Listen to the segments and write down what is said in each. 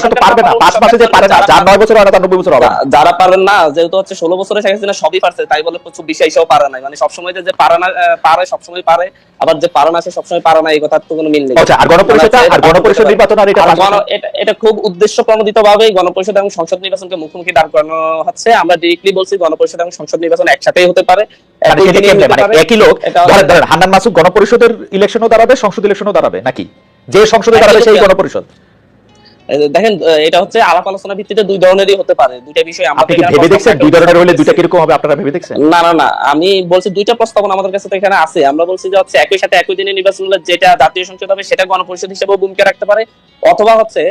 সরকার তো পারবে না, 5 মাসে যে পারে না, যার 9 বছর হয় না তার 90 বছর হবে না। যারা পারেন না, যেহেতু হচ্ছে 16 বছরে শেখ হাসিনা সবই পারছে, তাই বলে 24 এসেও পারে না। মানে সবসময় যে পারে না, পারে সবসময় পারে, আবার যে পারে না সে সবসময় পারে না, এই কথার তো কোনো মিল নেই। আচ্ছা, আর গণপরিষদ নির্বাচন আর এটা খুব উদ্দেশ্য প্রণোদিত ভাবে গণপরিষদ এবং সংসদ নির্বাচনকে মুখোমুখি দাঁড় করানো হচ্ছে। আমরা ডিরেক্টলি বলছি গণপরিষদ এবং সংসদ নির্বাচন একসাথেই হতে পারে, একই লোক। ধরেন হান্নান মাসুদ গণপরিষদের ইলেকশনও দাঁড়াবে, সংসদ ইলেকশনও দাঁড়াবে, নাকি যে সংসদে দাঁড়াবে সেই গণপরিষদ? দেখেন, এটা হচ্ছে আলাপ আলোচনা ভিত্তিতে দুই ধরনেরই হতে পারে। দুইটা বিষয় আমরা ভেবে দেখছেন, দুই ধরনের হলে দুইটা কিরকম হবে আপনারা ভেবে দেখছেন? না না না, আমি বলছি দুইটা প্রস্তাবনা আমাদের কাছে তো এখানে আছে। আমরা বলছি যে হচ্ছে একই সাথে একই দিনে নির্বাচন হলে যেটা জাতীয় সংসদ হবে সেটা গণপরিষদ হিসেবে ভূমিকা রাখতে পারে, অথবা হচ্ছে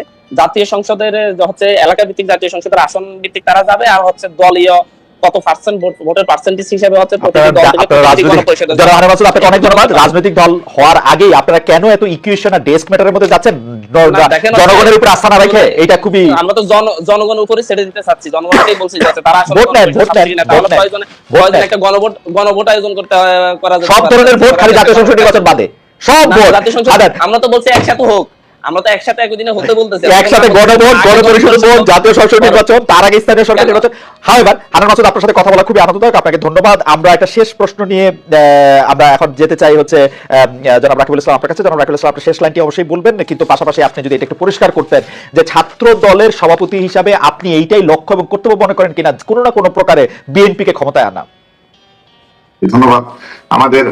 জাতীয় সংসদের হচ্ছে এলাকা ভিত্তিক জাতীয় সংসদের আসন ভিত্তিক তারা যাবে, আর হচ্ছে দলীয় কত পার্সেন্ট ভোটের পার্সেন্টেজ হিসেবে হচ্ছে প্রতিটি দল থেকে গণপরিষদে যাবে। অনেক ধন্যবাদ। রাজনৈতিক দল হওয়ার আগেই আপনারা কেন এত ইকুয়েশন আর ডেস্ক ম্যাটারের মধ্যে যাচ্ছেন? জনগণের উপর আস্থা না রেখে এটা খুবই, আমরা তো জনগণের উপরে ছেড়ে দিতে চাচ্ছি। জনগণকেই বলছি যে তারা আসলে ভোট নেন, একটা গণভোট আয়োজন করতে করা যাবে। সব ধরনের ভোট, খালি জাতীয় সংসদ নির্বাচন বাদে সব ভোট। আমরা তো বলছি একসাথে হোক, আমরা তো একসাথে একই দিনে হতে বলতেছি, একসাথে গণভোট, গণপরিষদ ভোট, জাতীয় সংসদ নির্বাচন, তার আগে স্থানীয় সরকার নির্বাচন। হাওয়েভার হান্নান মাসুদ, আপনার সাথে কথা বলা খুবই আনন্দদায়ক, আপনাকে ধন্যবাদ। আমরা একটা শেষ প্রশ্ন নিয়ে আমরা এখন যেতে চাই হচ্ছে জনাব রাকিবুল ইসলাম আপনার কাছে। জনাব রাকিবুল ইসলাম, আপনার শেষ লাইনটি অবশ্যই বলবেন, কিন্তু পাশাপাশি আপনি যদি এটা একটু পরিষ্কার করতেন যে ছাত্র দলের সভাপতি হিসাবে আপনি এইটাই লক্ষ্য এবং কর্তব্য মনে করেন কিনা কোনো না কোনো প্রকারে বিএনপিকে ক্ষমতায় আনা? ধন্যবাদ।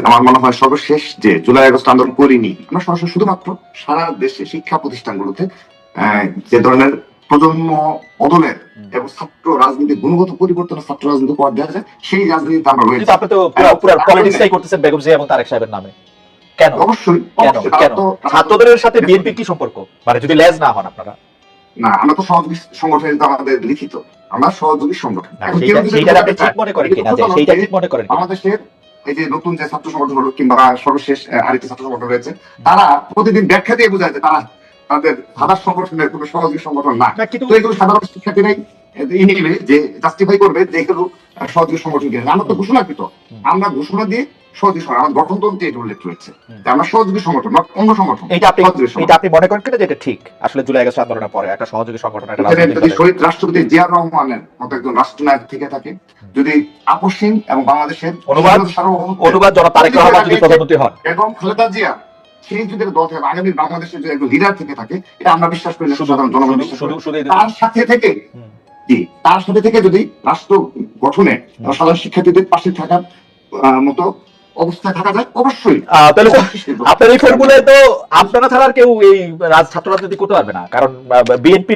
আমার মনে হয় সর্বশেষ যে জুলাই আগস্ট আন্দোলন করিনি আমরা সরাসরি, শুধুমাত্র সারা দেশে শিক্ষা প্রতিষ্ঠানগুলোতে যে ধরনের প্রজন্ম বদলের এবং ছাত্র রাজনীতির গুণগত পরিবর্তন, ছাত্র রাজনীতি উপহার দেওয়া যায়, সেই রাজনীতিতে আমরা রয়েছি। আপনি তো পুরো পলিটিক্সটাই করতেছেন বেগম জিয়া এবং তারেক সাহেবের নামে, কেন? অবশ্যই কেন ছাত্রদের সাথে বিএনপির কি সম্পর্ক, মানে যদি লেজ না হন আপনারা? না, আমরা তো সহযোগী সংগঠন, আমাদের লিখিত আমরা সহযোগী সংগঠন। বাংলাদেশের এই যে নতুন যে ছাত্র সংগঠন হলো কিংবা সর্বশেষ আরেকটি ছাত্র সংগঠন রয়েছে, তারা প্রতিদিন ব্যাখ্যা দিয়ে বোঝায় যে তারা তাদের সাধারণ সংগঠনের কোনো সহযোগী সংগঠন না। তো এগুলো সাধারণ শিক্ষার্থীরাই যে জাস্টিফাই করবে যে এগুলো সহযোগী সংগঠন কিনা। আমরা তো ঘোষণাকৃত, আমরা ঘোষণা দিয়ে সহযোগী সংগঠন, আমার গঠনতন্ত্রে এটা উল্লেখ রয়েছে আমরা সহযোগী সংগঠন, অন্য সংগঠন। এটা আপনি মনে করেন কিনা যে এটা ঠিক আসলে জুলাই আগস্ট আন্দোলনের পরে একটা সহযোগী সংগঠন? যদি শহীদ রাষ্ট্রপতি জিয়াউর রহমানের মতো একজন রাষ্ট্রনায়ক থেকে থাকে, যদি আপসহীন এবং বাংলাদেশের অনুবাদ জনাব তারেক রহমান যদি প্রধানমন্ত্রী হন এবং খালেদা জিয়া সেই যদি দল থেকে আগামী বাংলাদেশের যদি একজন লিডার থেকে থাকে, এটা আমরা বিশ্বাস করি না, সাধারণ জনগণ বিশ্বাস করে। তার সাথে থেকে যদি রাষ্ট্র গঠনে সাধারণ শিক্ষার্থীদের পাশে থাকার মতো অবস্থায় থাকা যায়, অবশ্যই। তাহলে আপনার এই ফর্মুলায় তো আপনারা ছাড়া আর কেউ এই ছাত্র রাজনীতি করতে পারবে না, কারণ বিএনপি